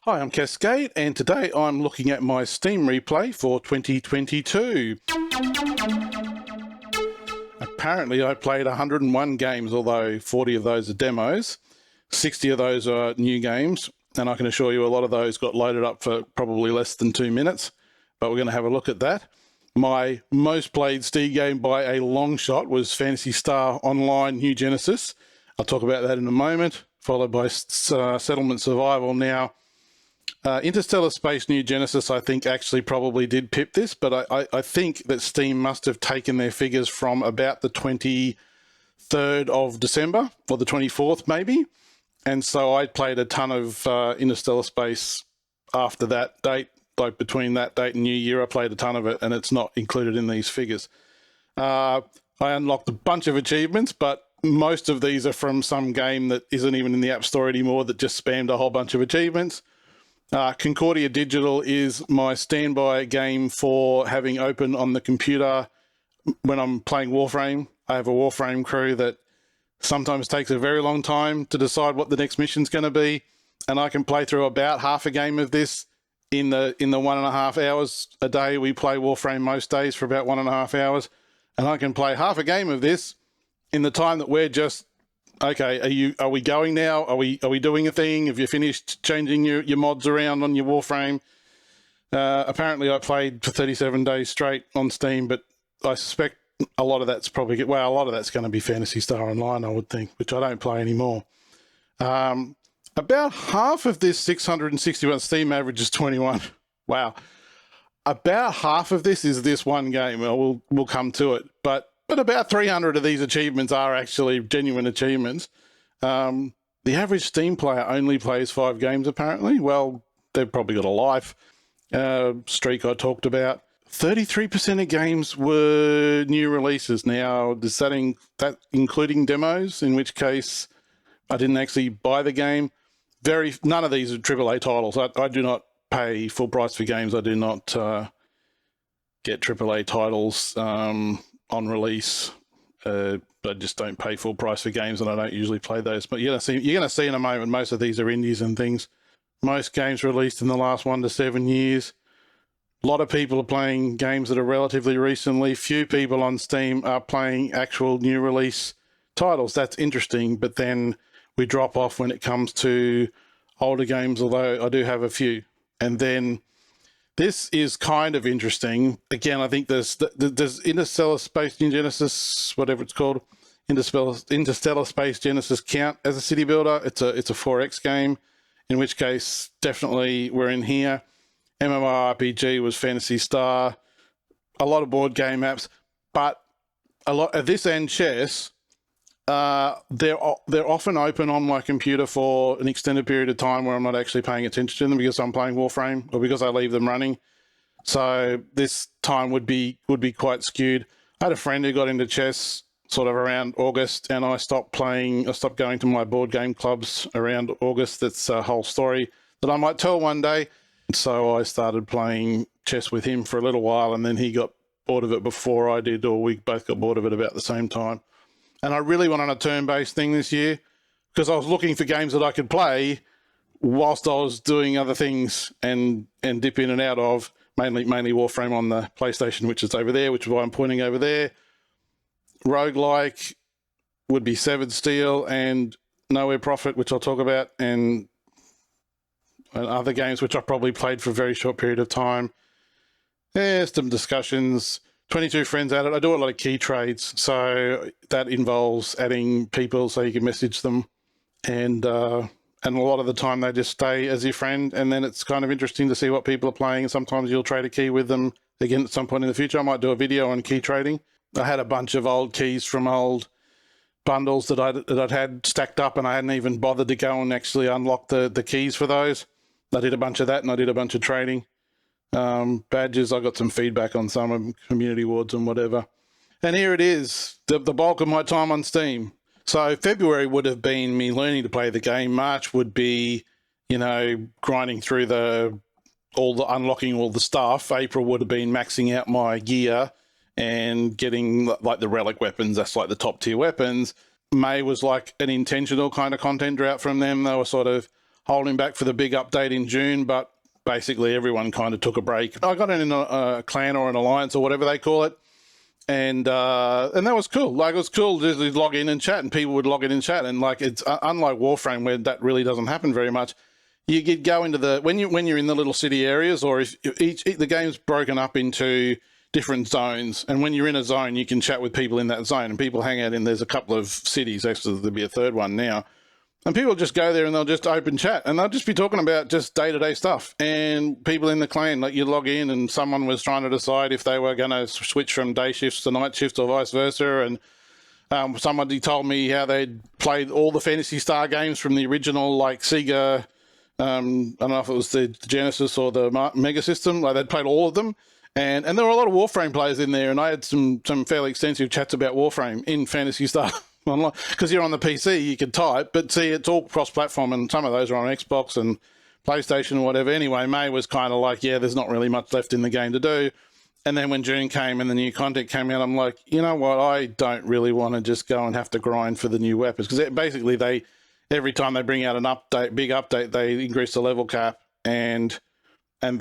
Hi, I'm Cascade, and today I'm looking at my Steam replay for 2022. Apparently I played 101 games, although 40 of those are demos. 60 of those are new games, and I can assure you a lot of those got loaded up for probably less than 2 minutes, but we're going to have a look at that. My most played Steam game by a long shot was Phantasy Star Online New Genesis. I'll talk about that in a moment, followed by Settlement Survival now. Interstellar Space New Genesis, I think, actually probably did pip this, but I think that Steam must have taken their figures from about the 23rd of December, or the 24th maybe, and so I played a ton of Interstellar Space after that date, like between that date and New Year. I played a ton of it, and it's not included in these figures. I unlocked a bunch of achievements, but most of these are from some game that isn't even in the App Store anymore that just spammed a whole bunch of achievements. Concordia Digital is my standby game for having open on the computer when I'm playing Warframe. I have a Warframe crew that sometimes takes a very long time to decide what the next mission's going to be, and I can play through about half a game of this in the 1.5 hours a day. We play Warframe most days for about 1.5 hours, and I can play half a game of this in the time that we're just okay, are we going now? Are we doing a thing? Have you finished changing your mods around on your Warframe? Apparently I played for 37 days straight on Steam, but I suspect a lot of that's going to be Phantasy Star Online, I would think, which I don't play anymore. About half of this 661 Steam average is 21. Wow. About half of this is this one game. Well, we'll come to it, but about 300 of these achievements are actually genuine achievements. The average Steam player only plays 5 games, apparently. Well, they've probably got a life. Streak I talked about. 33% of games were new releases. Now, is that including demos, in which case I didn't actually buy the game? None of these are AAA titles. I do not pay full price for games. I do not get AAA titles on release. I just don't pay full price for games, and I don't usually play those. But you're going to see in a moment, most of these are indies and things. Most games released in the last 1 to 7 years. A lot of people are playing games that are relatively recently. Few people on Steam are playing actual new release titles. That's interesting, but then we drop off when it comes to older games, although I do have a few. And then this is kind of interesting. Again, I think there's Interstellar Space New Genesis, whatever it's called. Interstellar Space Genesis count as a city builder. It's a 4X game, in which case definitely we're in here. MMORPG was Phantasy Star. A lot of board game apps, but a lot of this and chess. They're often open on my computer for an extended period of time where I'm not actually paying attention to them because I'm playing Warframe or because I leave them running. So this time would be quite skewed. I had a friend who got into chess sort of around August, and I stopped going to my board game clubs around August. That's a whole story that I might tell one day. So I started playing chess with him for a little while, and then he got bored of it before I did, or we both got bored of it about the same time. And I really went on a turn-based thing this year because I was looking for games that I could play whilst I was doing other things and dip in and out of, mainly Warframe on the PlayStation, which is over there, which is why I'm pointing over there. Roguelike would be Severed Steel and Nowhere Profit, which I'll talk about, and other games which I probably played for a very short period of time. There's some discussions. 22 friends at it. I do a lot of key trades, so that involves adding people so you can message them, and a lot of the time they just stay as your friend, and then it's kind of interesting to see what people are playing, and sometimes you'll trade a key with them again at some point in the future. I might do a video on key trading. I had a bunch of old keys from old bundles that I'd had stacked up, and I hadn't even bothered to go and actually unlock the keys for those. I did a bunch of that, and I did a bunch of trading. Badges, I got some feedback on some of them, community awards and whatever. And here it is, the bulk of my time on Steam. So February would have been me learning to play the game. March would be, grinding through unlocking all the stuff. April would have been maxing out my gear and getting like the relic weapons. That's like the top tier weapons. May was like an intentional kind of content drought from them. They were sort of holding back for the big update in June, but basically everyone kind of took a break. I got in a clan or an alliance or whatever they call it, and that was cool. Like, it was cool to just log in and chat, and people would log in and chat. And like, it's unlike Warframe, where that really doesn't happen very much. You could go into the when you're in the little city areas, or if the game's broken up into different zones, and when you're in a zone, you can chat with people in that zone, and people hang out in. There's a couple of cities. Actually, there'll be a third one now. And people just go there and they'll just open chat, and they'll just be talking about just day-to-day stuff. And people in the clan, like, you log in and someone was trying to decide if they were going to switch from day shifts to night shifts or vice versa. And somebody told me how they'd played all the Phantasy Star games from the original, like, Sega, I don't know if it was the Genesis or the Mega System. Like, they'd played all of them. And there were a lot of Warframe players in there, and I had some fairly extensive chats about Warframe in Phantasy Star. Online, because you're on the PC, you can type, but see, it's all cross-platform, and some of those are on Xbox and PlayStation or whatever. Anyway, May was kind of like, yeah, there's not really much left in the game to do. And then when June came and the new content came out, I'm like, you know what, I don't really want to just go and have to grind for the new weapons, because basically every time they bring out an big update, they increase the level cap, and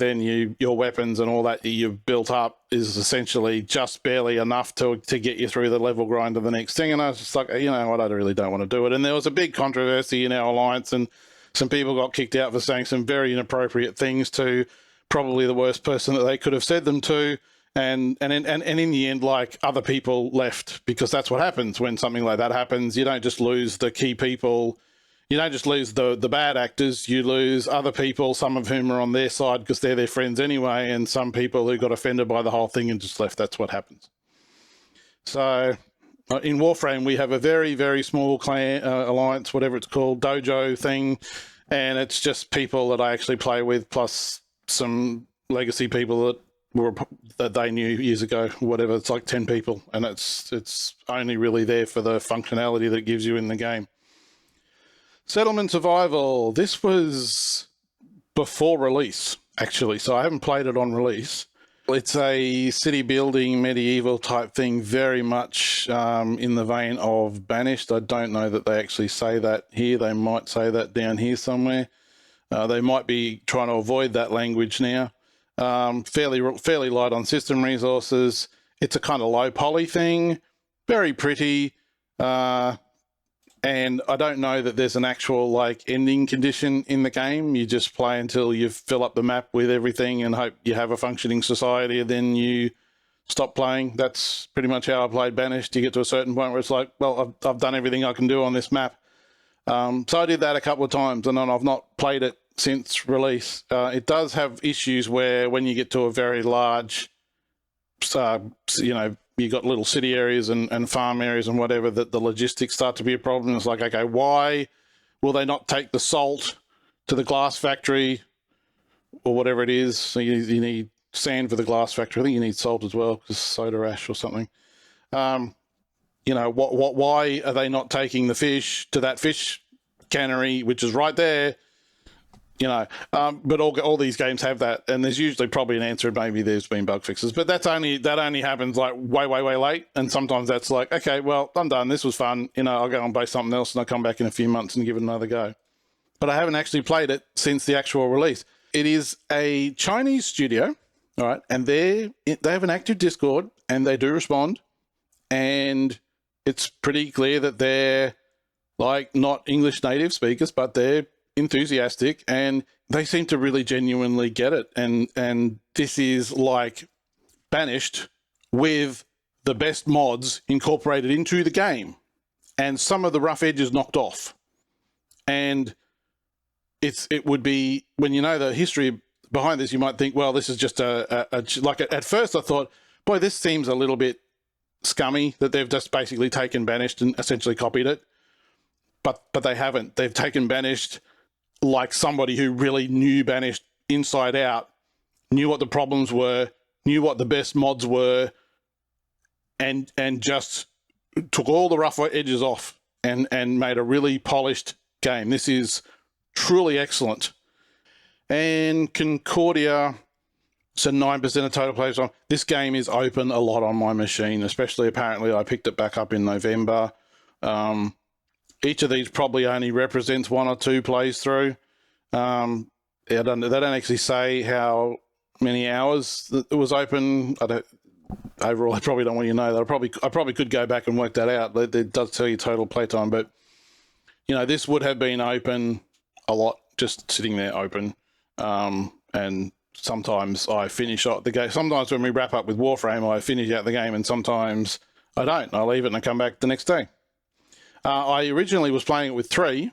then your weapons and all that you've built up is essentially just barely enough to get you through the level grind to the next thing. And I was just like, you know what, I really don't want to do it. And there was a big controversy in our alliance, and some people got kicked out for saying some very inappropriate things to probably the worst person that they could have said them to. And in the end, like, other people left, because that's what happens when something like that happens. You don't just lose the key people. You don't just lose the bad actors, you lose other people, some of whom are on their side because they're their friends anyway, and some people who got offended by the whole thing and just left. That's what happens. So in Warframe, we have a very, very small clan, alliance, whatever it's called, dojo thing, and it's just people that I actually play with, plus some legacy people that they knew years ago, whatever. It's like 10 people, and it's only really there for the functionality that it gives you in the game. Settlement Survival. This was before release, actually, so I haven't played it on release. It's a city building, medieval type thing, very much in the vein of Banished. I don't know that they actually say that here. They might say that down here somewhere. They might be trying to avoid that language now. Fairly light on system resources. It's a kind of low poly thing, very pretty. And I don't know that there's an actual, like, ending condition in the game. You just play until you fill up the map with everything and hope you have a functioning society, and then you stop playing. That's pretty much how I played Banished. You get to a certain point where it's like, well, I've done everything I can do on this map. So I did that a couple of times, and then I've not played it since release. It does have issues where when you get to a very large, you know, you got little city areas and farm areas and whatever, that the logistics start to be a problem. It's like, okay, why will they not take the salt to the glass factory or whatever it is? So you need sand for the glass factory. I think you need salt as well, because soda ash or something. You know, why are they not taking the fish to that fish cannery, which is right there? You know, but all these games have that, and there's usually probably an answer. Maybe there's been bug fixes, but that only happens like way late, and sometimes that's like, okay, well, I'm done. This was fun. You know, I'll go and play something else, and I'll come back in a few months and give it another go. But I haven't actually played it since the actual release. It is a Chinese studio, all right, and they have an active Discord, and they do respond, and it's pretty clear that they're, like, not English native speakers, but they're enthusiastic, and they seem to really genuinely get it. And this is like Banished with the best mods incorporated into the game, and some of the rough edges knocked off. And it would be, when you know the history behind this, you might think, well, this is just like, at first I thought, boy, this seems a little bit scummy that they've just basically taken Banished and essentially copied it. But they haven't. They've taken Banished like somebody who really knew Banished inside out, knew what the problems were, knew what the best mods were, and just took all the rough edges off and made a really polished game. This is truly excellent. And Concordia, so 9% of total players on. This game is open a lot on my machine, especially apparently I picked it back up in November. Each of these probably only represents 1 or 2 plays through. They don't actually say how many hours it was open. Overall, I probably don't want you to know that. I probably could go back and work that out. It does tell you total playtime, but this would have been open a lot, just sitting there open. And sometimes I finish out the game. Sometimes when we wrap up with Warframe, I finish out the game, and sometimes I don't. I leave it and I come back the next day. I originally was playing it with 3.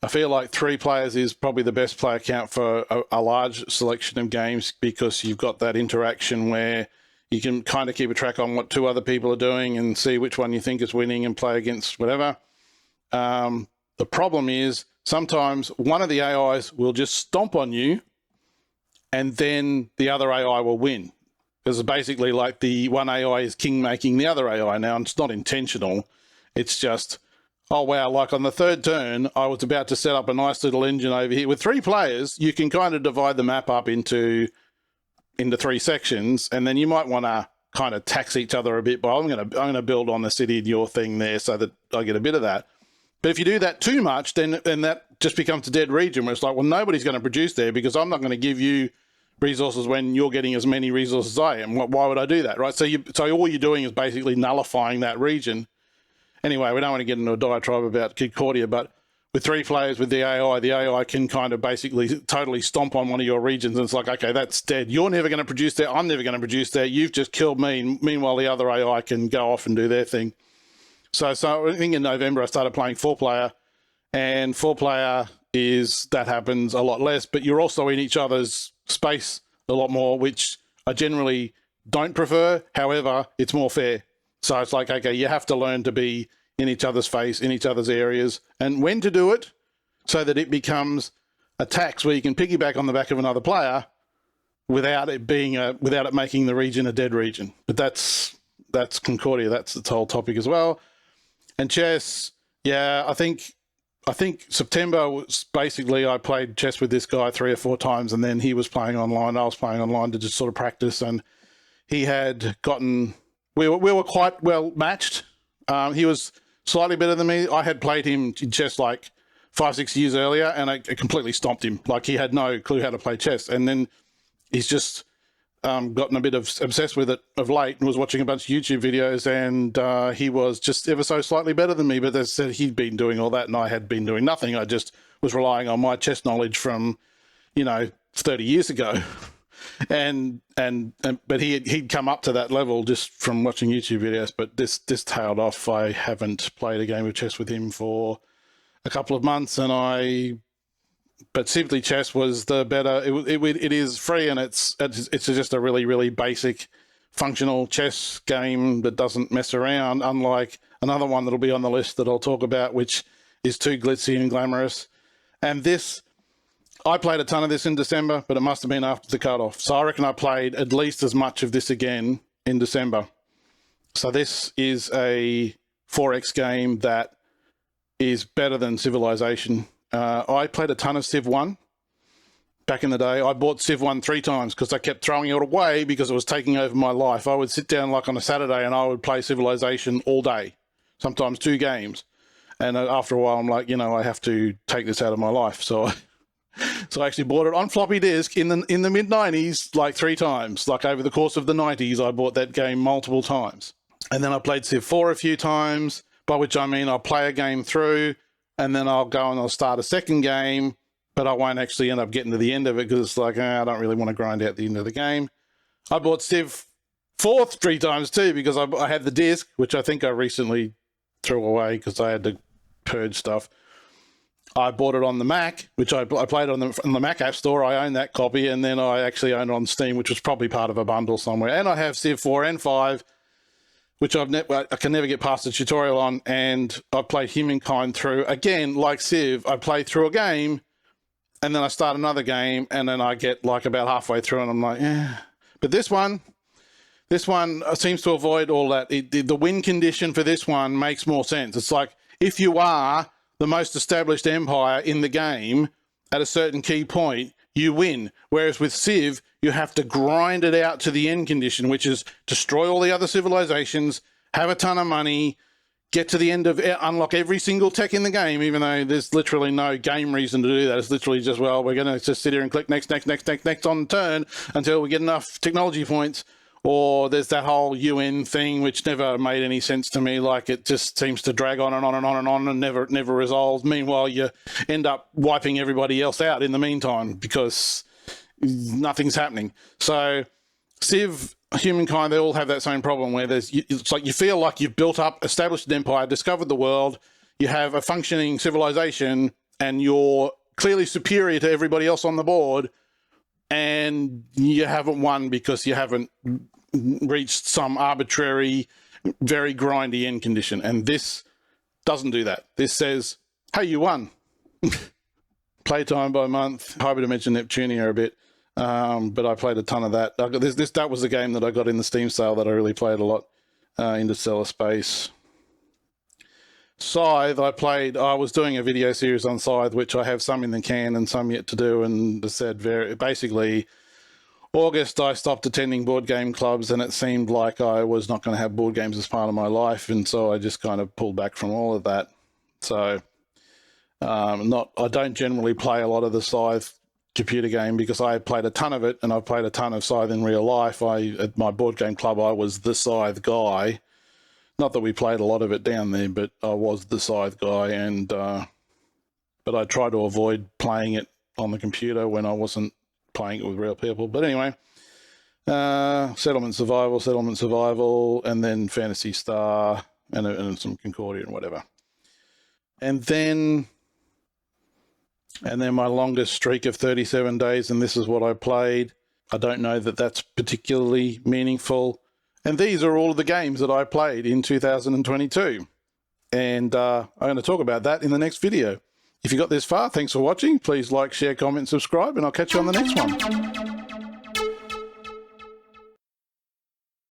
I feel like 3 players is probably the best player count for a large selection of games, because you've got that interaction where you can kind of keep a track on what 2 other people are doing and see which one you think is winning and play against whatever. The problem is sometimes one of the AIs will just stomp on you, and then the other AI will win. Because it's basically like the one AI is king making the other AI. Now, it's not intentional. It's just, oh, wow, like on the 3rd turn, I was about to set up a nice little engine over here. With 3 players, you can kind of divide the map up into 3 sections, and then you might want to kind of tax each other a bit. But I'm gonna build on the city in your thing there so that I get a bit of that. But if you do that too much, then that just becomes a dead region where it's like, well, nobody's going to produce there because I'm not going to give you resources when you're getting as many resources as I am. Why would I do that, right? So all you're doing is basically nullifying that region. Anyway, we don't want to get into a diatribe about Concordia, but with 3 players with the AI can kind of basically totally stomp on one of your regions, and it's like, okay, that's dead. You're never going to produce there. I'm never going to produce there. You've just killed me. Meanwhile, the other AI can go off and do their thing. So I think in November I started playing 4-player, and 4-player that happens a lot less, but you're also in each other's space a lot more, which I generally don't prefer. However, it's more fair. So it's like, okay, you have to learn to be in each other's face, in each other's areas, and when to do it so that it becomes a tax where you can piggyback on the back of another player without it making the region a dead region. But that's Concordia. That's its whole topic as well. And chess, yeah, I think September was basically, I played chess with this guy 3 or 4 times, and then he was playing online. I was playing online to just sort of practice, and he had gotten, we were quite well matched. He was slightly better than me. I had played him in chess like 5-6 years earlier, and I completely stomped him. Like, he had no clue how to play chess, and then he's just gotten a bit obsessed with it of late, and was watching a bunch of YouTube videos, and he was just ever so slightly better than me. But they said he'd been doing all that and I had been doing nothing. I just was relying on my chess knowledge from 30 years ago. But he'd come up to that level just from watching YouTube videos. But this tailed off. I haven't played a game of chess with him for a couple of months, but simply chess was the better. It is free, and it's just a really, really basic functional chess game that doesn't mess around, unlike another one that'll be on the list that I'll talk about, which is too glitzy and glamorous. And I played a ton of this in December, but it must have been after the cutoff. So I reckon I played at least as much of this again in December. So this is a 4X game that is better than Civilization. I played a ton of Civ 1 back in the day. I bought Civ 1 3 times because I kept throwing it away because it was taking over my life. I would sit down like on a Saturday and I would play Civilization all day, sometimes 2 games. And after a while, I'm like, I have to take this out of my life. So I actually bought it on floppy disk in the mid-90s like 3 times. Like over the course of the 90s, I bought that game multiple times. And then I played Civ 4 a few times, by which I mean I'll play a game through, and then I'll go and I'll start a second game, but I won't actually end up getting to the end of it because it's like, I don't really want to grind out the end of the game. I bought Civ 4 3 times too because I had the disc, which I think I recently threw away because I had to purge stuff. I bought it on the Mac, which I played on the Mac App Store. I own that copy, and then I actually own it on Steam, which was probably part of a bundle somewhere. And I have Civ 4 and 5, which I can never get past the tutorial on, and I played Humankind through. Again, like Civ, I play through a game, and then I start another game, and then I get like about halfway through, and I'm like, yeah. But this one seems to avoid all that. The win condition for this one makes more sense. It's like, if you are the most established empire in the game at a certain key point, you win. Whereas with Civ, you have to grind it out to the end condition, which is destroy all the other civilizations, have a ton of money, get to the end of unlock every single tech in the game, even though there's literally no game reason to do that. It's literally just, well, we're going to just sit here and click next on turn until we get enough technology points. Or there's that whole UN thing, which never made any sense to me. Like, it just seems to drag on and on and on and on and never resolves. Meanwhile, you end up wiping everybody else out in the meantime because nothing's happening. So Civ, Humankind, they all have that same problem where it's like you feel like you've built up, established an empire, discovered the world, you have a functioning civilization, and you're clearly superior to everybody else on the board, and you haven't won because you haven't reached some arbitrary, very grindy end condition. And this doesn't do that. This says, hey, you won. Playtime by month, Hyperdimension Neptunia a bit. But I played a ton of that. That was the game that I got in the Steam sale that I really played a lot. Interstellar Space. Scythe, I was doing a video series on Scythe, which I have some in the can and some yet to do, and said basically August I stopped attending board game clubs, and it seemed like I was not going to have board games as part of my life, and so I just kind of pulled back from all of that. So I don't generally play a lot of the Scythe computer game because I played a ton of it, and I've played a ton of Scythe in real life. At my board game club, I was the Scythe guy. Not that we played a lot of it down there, but I was the Scythe guy, and but I tried to avoid playing it on the computer when I wasn't playing it with real people. But anyway, Settlement Survival, and then Phantasy Star, and some Concordia and whatever. And then my longest streak of 37 days, and this is what I played. I don't know that that's particularly meaningful. And these are all of the games that I played in 2022. And I'm going to talk about that in the next video. If you got this far, thanks for watching. Please like, share, comment, subscribe, and I'll catch you on the next one.